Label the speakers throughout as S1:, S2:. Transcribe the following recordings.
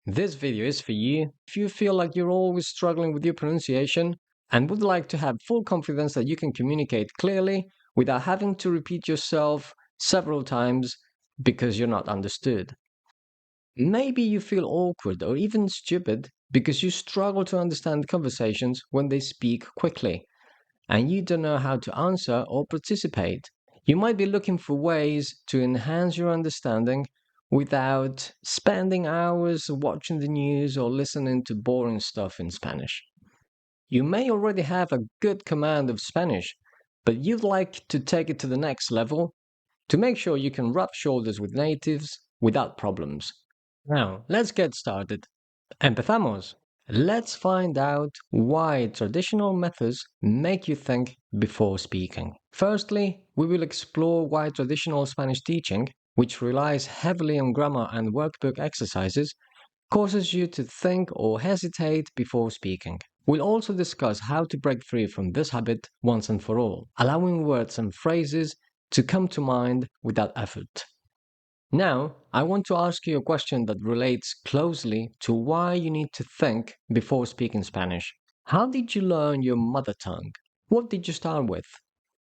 S1: This video is for you if you feel like you're always struggling with your pronunciation and would like to have full confidence that you can communicate clearly without having to repeat yourself several times because you're not understood. Maybe you feel awkward or even stupid because you struggle to understand conversations when they speak quickly and you don't know how to answer or participate. You might be looking for ways to enhance your understanding without spending hours watching the news or listening to boring stuff in Spanish. You may already have a good command of Spanish, but you'd like to take it to the next level to make sure you can rub shoulders with natives without problems. Now, let's get started. Empezamos. Let's find out why traditional methods make you think before speaking. Firstly, we will explore why traditional Spanish teaching, which relies heavily on grammar and workbook exercises, causes you to think or hesitate before speaking. We'll also discuss how to break free from this habit once and for all, allowing words and phrases to come to mind without effort. Now, I want to ask you a question that relates closely to why you need to think before speaking Spanish. How did you learn your mother tongue? What did you start with?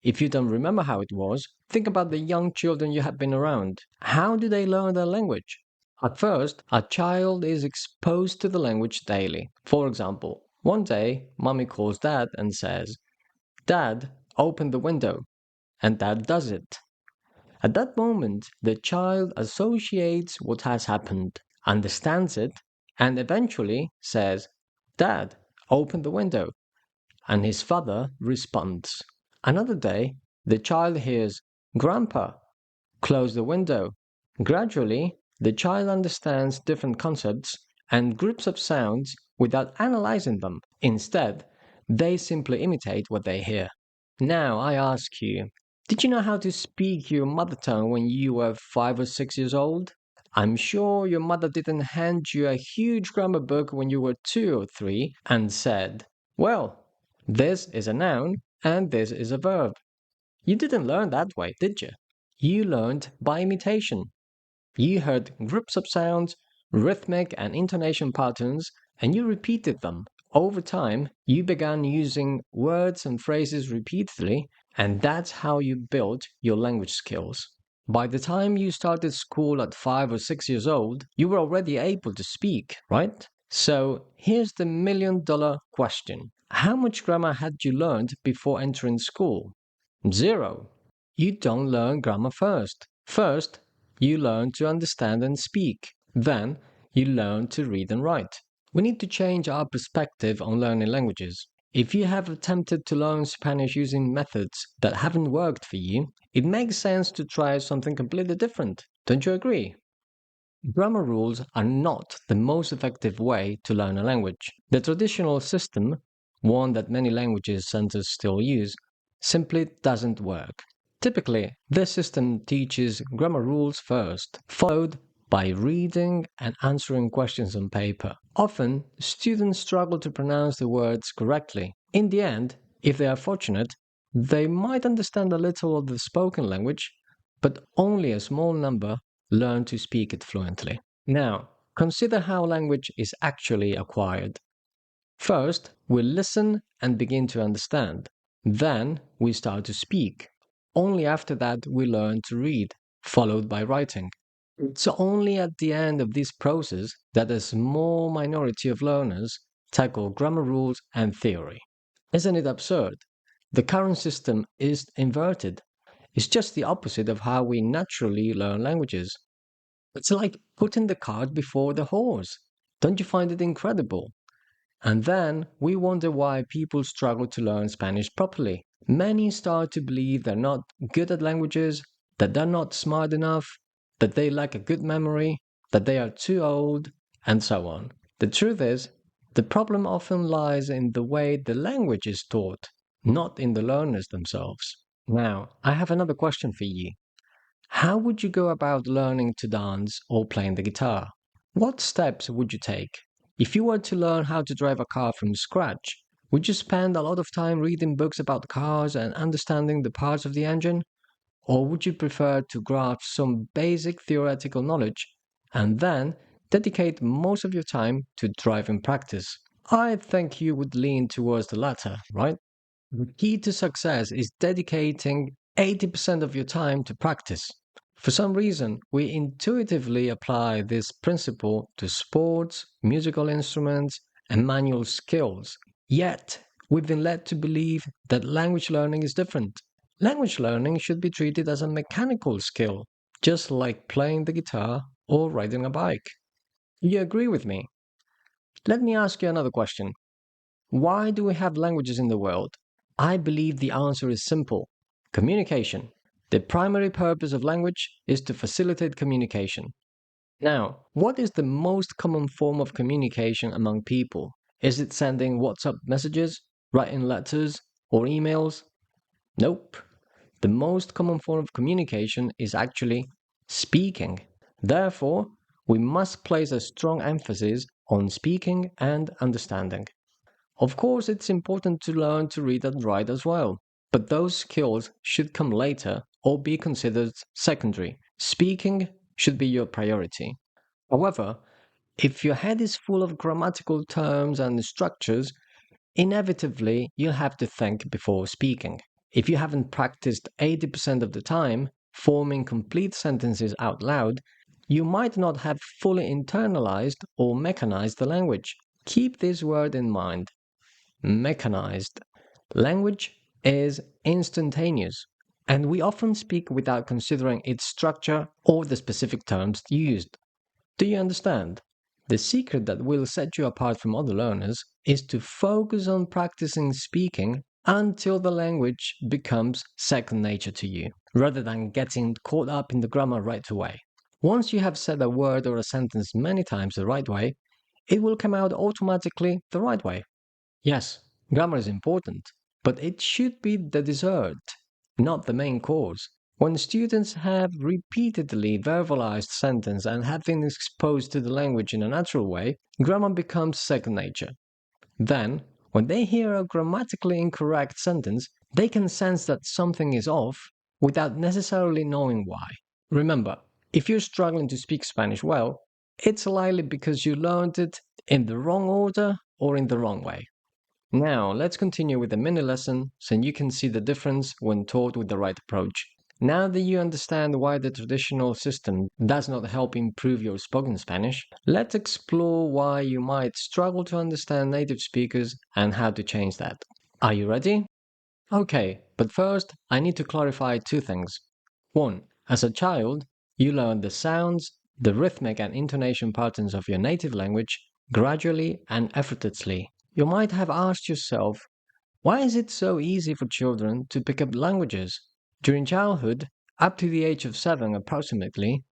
S1: If you don't remember how it was, think about the young children you have been around. How do they learn their language? At first, a child is exposed to the language daily. For example, one day, mommy calls dad and says, "Dad, open the window." And dad does it. At that moment, the child associates what has happened, understands it, and eventually says, "Dad, open the window." And his father responds. Another day, the child hears, "Grandpa, close the window." Gradually, the child understands different concepts and groups of sounds without analyzing them. Instead, they simply imitate what they hear. Now, I ask you, did you know how to speak your mother tongue when you were 5 or 6 years old? I'm sure your mother didn't hand you a huge grammar book when you were 2 or 3 and said, "Well, this is a noun and this is a verb." You didn't learn that way, did you? You learned by imitation. You heard groups of sounds, rhythmic and intonation patterns, and you repeated them. Over time, you began using words and phrases repeatedly, and that's how you built your language skills. By the time you started school at 5 or 6 years old, you were already able to speak, right? So here's the $1,000,000 question. How much grammar had you learned before entering school? Zero. You don't learn grammar first. First, you learn to understand and speak. Then, you learn to read and write. We need to change our perspective on learning languages. If you have attempted to learn Spanish using methods that haven't worked for you, it makes sense to try something completely different. Don't you agree? Grammar rules are not the most effective way to learn a language. The traditional system, one that many languages centers still use, simply doesn't work. Typically, this system teaches grammar rules first, followed by reading and answering questions on paper. Often, students struggle to pronounce the words correctly. In the end, if they are fortunate, they might understand a little of the spoken language, but only a small number learn to speak it fluently. Now, consider how language is actually acquired. First, we listen and begin to understand. Then, we start to speak. Only after that, we learn to read, followed by writing. It's only at the end of this process that a small minority of learners tackle grammar rules and theory. Isn't it absurd? The current system is inverted. It's just the opposite of how we naturally learn languages. It's like putting the cart before the horse. Don't you find it incredible? And then we wonder why people struggle to learn Spanish properly. Many start to believe they're not good at languages, that they're not smart enough, that they lack a good memory, that they are too old, and so on. The truth is, the problem often lies in the way the language is taught, not in the learners themselves. Now, I have another question for you. How would you go about learning to dance or playing the guitar? What steps would you take? If you were to learn how to drive a car from scratch, would you spend a lot of time reading books about cars and understanding the parts of the engine? Or would you prefer to grasp some basic theoretical knowledge and then dedicate most of your time to driving practice. I think you would lean towards the latter, right? The key to success is dedicating 80% of your time to practice. For some reason, we intuitively apply this principle to sports, musical instruments, and manual skills. Yet, we've been led to believe that language learning is different. Language learning should be treated as a mechanical skill, just like playing the guitar or riding a bike. You agree with me? Let me ask you another question. Why do we have languages in the world? I believe the answer is simple: communication. The primary purpose of language is to facilitate communication. Now, what is the most common form of communication among people? Is it sending WhatsApp messages, writing letters, or emails? Nope. The most common form of communication is actually speaking. Therefore, we must place a strong emphasis on speaking and understanding. Of course, it's important to learn to read and write as well, but those skills should come later or be considered secondary. Speaking should be your priority. However, if your head is full of grammatical terms and structures, inevitably you'll have to think before speaking. If you haven't practiced 80% of the time forming complete sentences out loud, you might not have fully internalized or mechanized the language. Keep this word in mind: mechanized. Language is instantaneous, and we often speak without considering its structure or the specific terms used. Do you understand? The secret that will set you apart from other learners is to focus on practicing speaking until the language becomes second nature to you, rather than getting caught up in the grammar right away. Once you have said a word or a sentence many times the right way, it will come out automatically the right way. Yes, grammar is important, but it should be the dessert, not the main course. When students have repeatedly verbalized sentence and have been exposed to the language in a natural way, grammar becomes second nature. Then, when they hear a grammatically incorrect sentence, they can sense that something is off without necessarily knowing why. Remember, if you're struggling to speak Spanish well, it's likely because you learned it in the wrong order or in the wrong way. Now, let's continue with the mini lesson so you can see the difference when taught with the right approach. Now that you understand why the traditional system does not help improve your spoken Spanish, let's explore why you might struggle to understand native speakers and how to change that. Are you ready? Okay, but first, I need to clarify two things. One, as a child, you learn the sounds, the rhythmic and intonation patterns of your native language gradually and effortlessly. You might have asked yourself, why is it so easy for children to pick up languages? During childhood, up to the age of 7 approximately,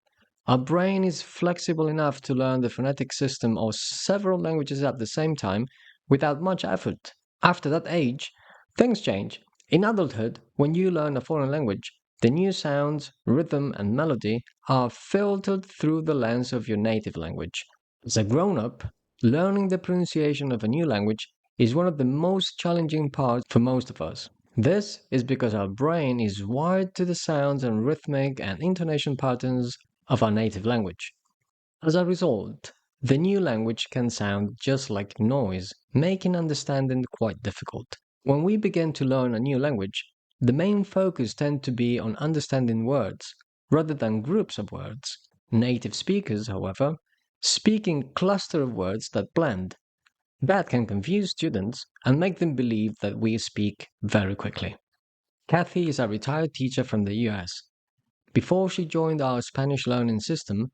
S1: our brain is flexible enough to learn the phonetic system of several languages at the same time without much effort. After that age, things change. In adulthood, when you learn a foreign language, the new sounds, rhythm, and melody are filtered through the lens of your native language. As a grown up, learning the pronunciation of a new language is one of the most challenging parts for most of us. This is because our brain is wired to the sounds and rhythmic and intonation patterns of our native language. As a result, the new language can sound just like noise, making understanding quite difficult. When we begin to learn a new language, the main focus tends to be on understanding words rather than groups of words. Native speakers, however, speak in cluster of words that blend. That can confuse students and make them believe that we speak very quickly. Kathy is a retired teacher from the US. Before she joined our Spanish learning system,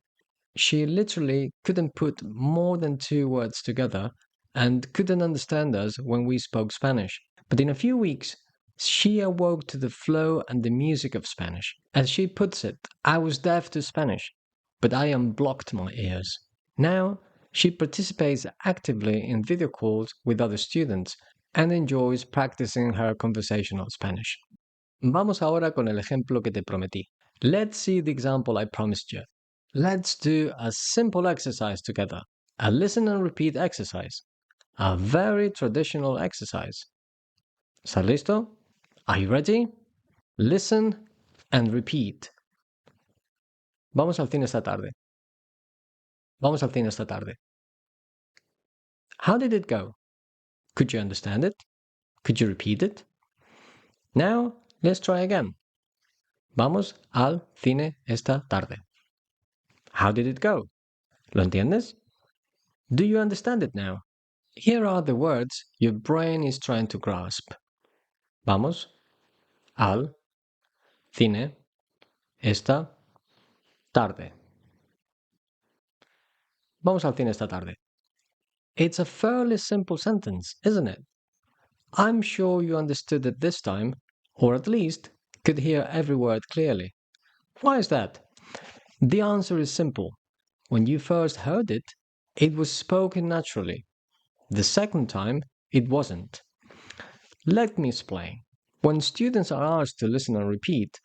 S1: she literally couldn't put more than two words together and couldn't understand us when we spoke Spanish. But in a few weeks, she awoke to the flow and the music of Spanish. As she puts it, I was deaf to Spanish, but I unblocked my ears. Now, she participates actively in video calls with other students and enjoys practicing her conversational Spanish. Vamos ahora con el ejemplo que te prometí. Let's see the example I promised you. Let's do a simple exercise together. A listen and repeat exercise. A very traditional exercise. ¿Estás listo? Are you ready? Listen and repeat. Vamos al cine esta tarde. Vamos al cine esta tarde. How did it go? Could you understand it? Could you repeat it? Now, let's try again. Vamos al cine esta tarde. How did it go? ¿Lo entiendes? Do you understand it now? Here are the words your brain is trying to grasp. Vamos al cine esta tarde. Vamos al cine esta tarde. It's a fairly simple sentence, isn't it? I'm sure you understood it this time, or at least could hear every word clearly. Why is that? The answer is simple. When you first heard it, it was spoken naturally. The second time, it wasn't. Let me explain. When students are asked to listen and repeat,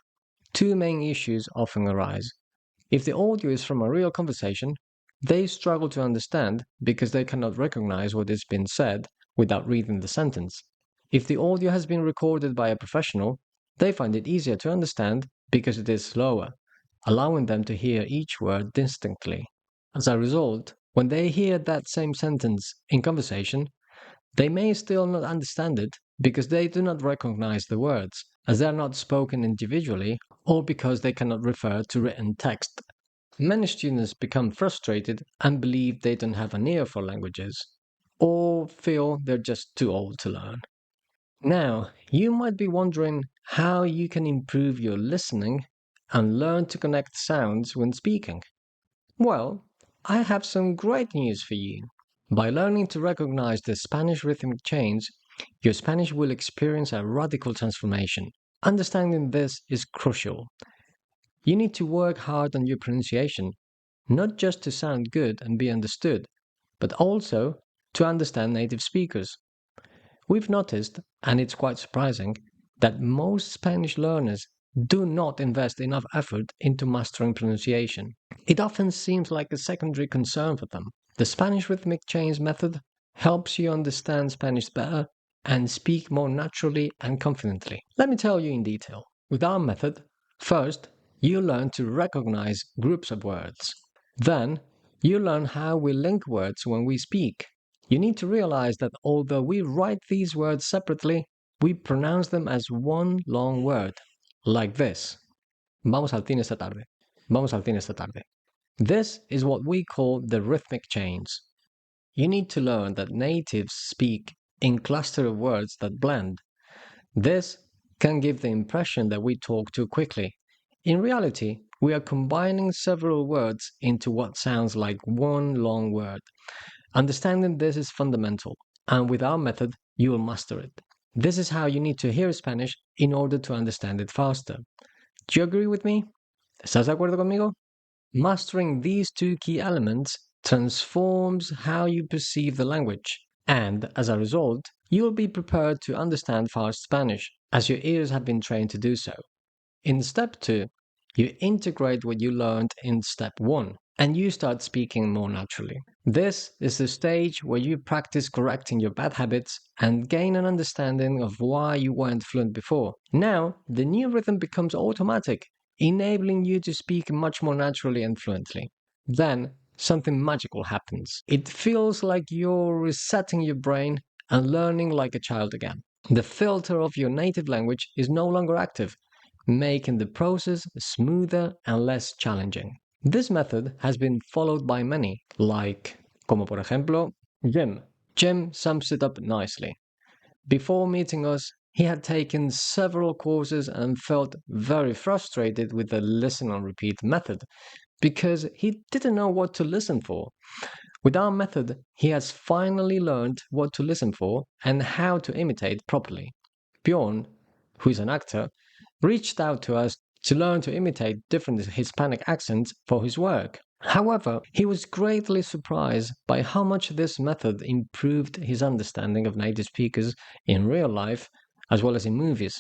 S1: two main issues often arise. If the audio is from a real conversation, they struggle to understand because they cannot recognize what is being said without reading the sentence. If the audio has been recorded by a professional, they find it easier to understand because it is slower, allowing them to hear each word distinctly. As a result, when they hear that same sentence in conversation, they may still not understand it because they do not recognize the words, as they are not spoken individually, or because they cannot refer to written text. Many students become frustrated and believe they don't have an ear for languages, or feel they're just too old to learn. Now, you might be wondering how you can improve your listening and learn to connect sounds when speaking. Well, I have some great news for you. By learning to recognize the Spanish rhythmic chains, your Spanish will experience a radical transformation. Understanding this is crucial. You need to work hard on your pronunciation, not just to sound good and be understood, but also to understand native speakers. We've noticed, and it's quite surprising, that most Spanish learners do not invest enough effort into mastering pronunciation. It often seems like a secondary concern for them. The Spanish rhythmic chains method helps you understand Spanish better and speak more naturally and confidently. Let me tell you in detail. With our method, first, you learn to recognize groups of words. Then, you learn how we link words when we speak. You need to realize that although we write these words separately, we pronounce them as one long word, like this. Vamos al cine esta tarde. Vamos al cine esta tarde. This is what we call the rhythmic chains. You need to learn that natives speak in clusters of words that blend. This can give the impression that we talk too quickly. In reality, we are combining several words into what sounds like one long word. Understanding this is fundamental, and with our method, you will master it. This is how you need to hear Spanish in order to understand it faster. Do you agree with me? ¿Estás de acuerdo conmigo? Mastering these two key elements transforms how you perceive the language, and as a result, you will be prepared to understand fast Spanish, as your ears have been trained to do so. In step 2, you integrate what you learned in step 1, and you start speaking more naturally. This is the stage where you practice correcting your bad habits and gain an understanding of why you weren't fluent before. Now, the new rhythm becomes automatic, enabling you to speak much more naturally and fluently. Then, something magical happens. It feels like you're resetting your brain and learning like a child again. The filter of your native language is no longer active, making the process smoother and less challenging. This method has been followed by many, like, como por ejemplo, Jim. Jim sums it up nicely. Before meeting us, he had taken several courses and felt very frustrated with the listen and repeat method because he didn't know what to listen for. With our method, he has finally learned what to listen for and how to imitate properly. Bjorn, who is an actor, reached out to us to learn to imitate different Hispanic accents for his work. However, he was greatly surprised by how much this method improved his understanding of native speakers in real life as well as in movies.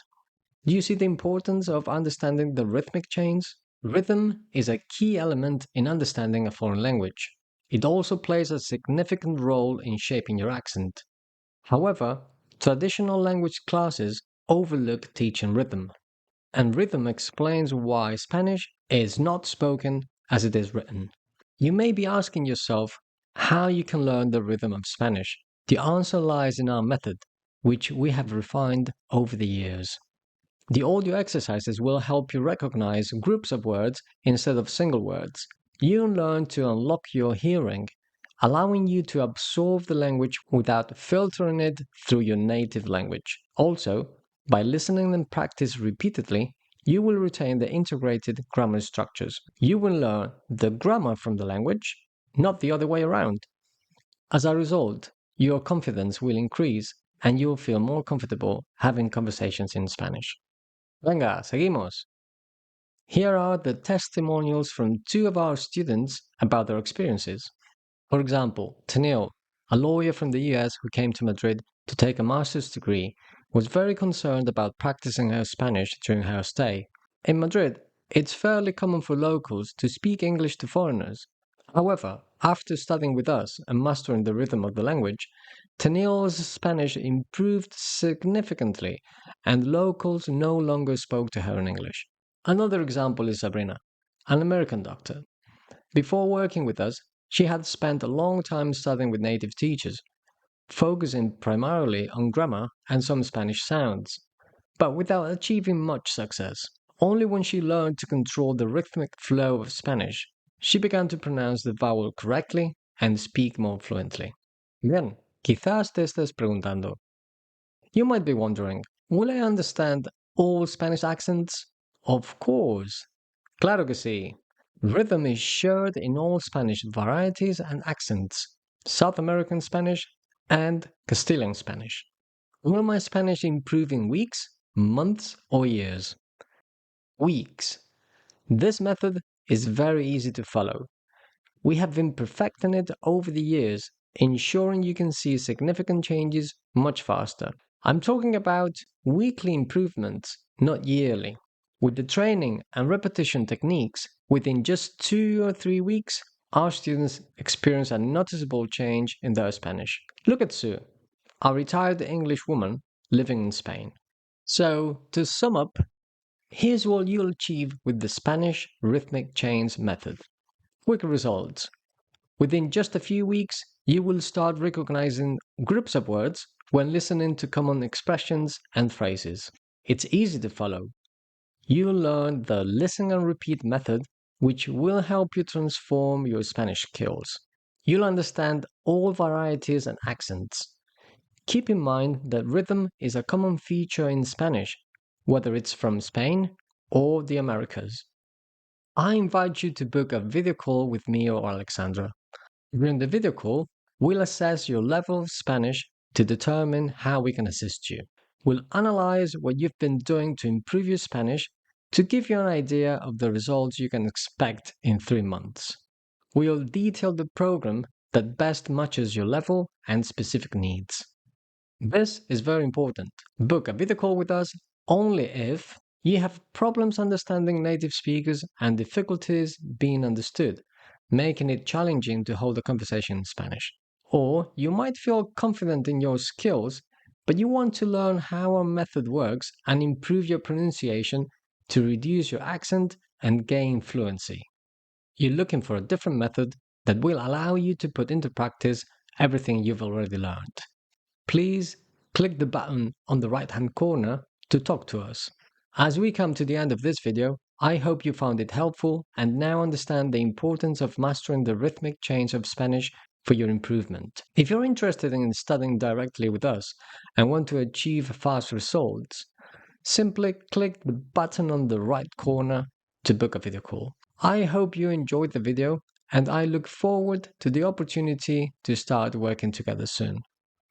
S1: Do you see the importance of understanding the rhythmic chains? Rhythm is a key element in understanding a foreign language. It also plays a significant role in shaping your accent. However, traditional language classes overlook teaching rhythm, and rhythm explains why Spanish is not spoken as it is written. You may be asking yourself how you can learn the rhythm of Spanish. The answer lies in our method, which we have refined over the years. The audio exercises will help you recognize groups of words instead of single words. You'll learn to unlock your hearing, allowing you to absorb the language without filtering it through your native language. Also, by listening and practice repeatedly, you will retain the integrated grammar structures. You will learn the grammar from the language, not the other way around. As a result, your confidence will increase and you'll feel more comfortable having conversations in Spanish. Venga, seguimos. Here are the testimonials from two of our students about their experiences. For example, Tanil, a lawyer from the US who came to Madrid to take a master's degree, was very concerned about practicing her Spanish during her stay. In Madrid, it's fairly common for locals to speak English to foreigners. However, after studying with us and mastering the rhythm of the language, Tanil's Spanish improved significantly, and locals no longer spoke to her in English. Another example is Sabrina, an American doctor. Before working with us, she had spent a long time studying with native teachers, focusing primarily on grammar and some Spanish sounds, but without achieving much success. Only when she learned to control the rhythmic flow of Spanish, she began to pronounce the vowel correctly and speak more fluently. Bien, quizás te estés preguntando. You might be wondering, will I understand all Spanish accents? Of course. Claro que sí. Rhythm is shared in all Spanish varieties and accents, South American Spanish and Castilian Spanish. Will my Spanish improve in weeks, months, or years? Weeks. This method is very easy to follow. We have been perfecting it over the years, ensuring you can see significant changes much faster. I'm talking about weekly improvements, not yearly. With the training and repetition techniques, within just 2 or 3 weeks, our students experience a noticeable change in their Spanish. Look at Sue, a retired English woman living in Spain. So, to sum up, here's what you'll achieve with the Spanish rhythmic chains method. Quick results. Within just a few weeks, you will start recognizing groups of words when listening to common expressions and phrases. It's easy to follow. You'll learn the listen and repeat method, which will help you transform your Spanish skills. You'll understand all varieties and accents. Keep in mind that rhythm is a common feature in Spanish, whether it's from Spain or the Americas. I invite you to book a video call with me or Alexandra. During the video call, we'll assess your level of Spanish to determine how we can assist you. We'll analyze what you've been doing to improve your Spanish to give you an idea of the results you can expect in 3 months. We'll detail the program that best matches your level and specific needs. This is very important. Book a video call with us only if you have problems understanding native speakers and difficulties being understood, making it challenging to hold a conversation in Spanish. Or you might feel confident in your skills, but you want to learn how our method works and improve your pronunciation to reduce your accent and gain fluency. You're looking for a different method that will allow you to put into practice everything you've already learned. Please click the button on the right-hand corner to talk to us. As we come to the end of this video, I hope you found it helpful and now understand the importance of mastering the rhythmic change of Spanish for your improvement. If you're interested in studying directly with us and want to achieve fast results, simply click the button on the right corner to book a video call. I hope you enjoyed the video and I look forward to the opportunity to start working together soon.